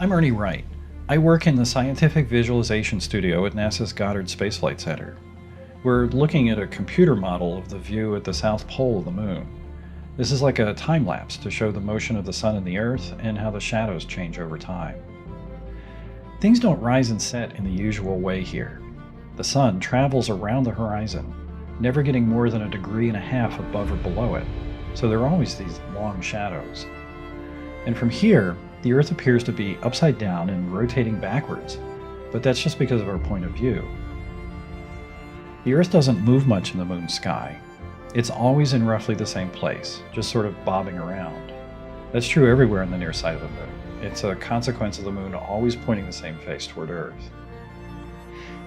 I'm Ernie Wright. I work in the Scientific Visualization Studio at NASA's Goddard Space Flight Center. We're looking at a computer model of the view at the south pole of the moon. This is like a time lapse to show the motion of the sun and the Earth and how the shadows change over time. Things don't rise and set in the usual way here. The sun travels around the horizon, never getting more than 1.5 degrees above or below it, so there are always these long shadows. And from here, the Earth appears to be upside down and rotating backwards, but that's just because of our point of view. The Earth doesn't move much in the moon's sky. It's always in roughly the same place, just sort of bobbing around. That's true everywhere on the near side of the moon. It's a consequence of the moon always pointing the same face toward Earth.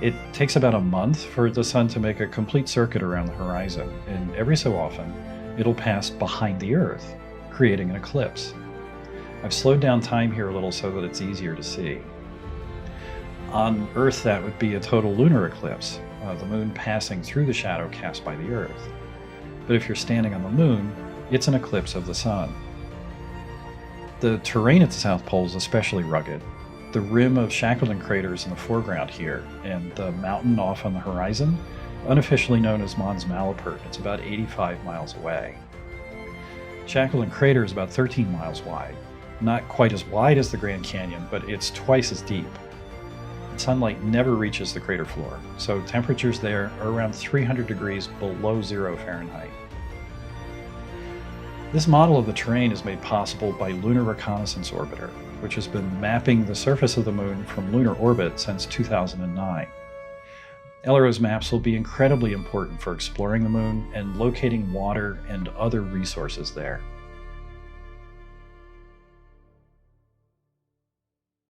It takes about a month for the sun to make a complete circuit around the horizon, and every so often, it'll pass behind the Earth, creating an eclipse. I've slowed down time here a little so that it's easier to see. On Earth, that would be a total lunar eclipse, the moon passing through the shadow cast by the Earth. But if you're standing on the moon, it's an eclipse of the sun. The terrain at the South Pole is especially rugged. The rim of Shackleton craters in the foreground here, and the mountain off on the horizon, unofficially known as Mons Malapert. It's about 85 miles away. Shackleton crater is about 13 miles wide. Not quite as wide as the Grand Canyon, but it's twice as deep. Sunlight never reaches the crater floor, so temperatures there are around 300 degrees below 0 Fahrenheit. This model of the terrain is made possible by Lunar Reconnaissance Orbiter, which has been mapping the surface of the moon from lunar orbit since 2009. LRO's maps will be incredibly important for exploring the moon and locating water and other resources there.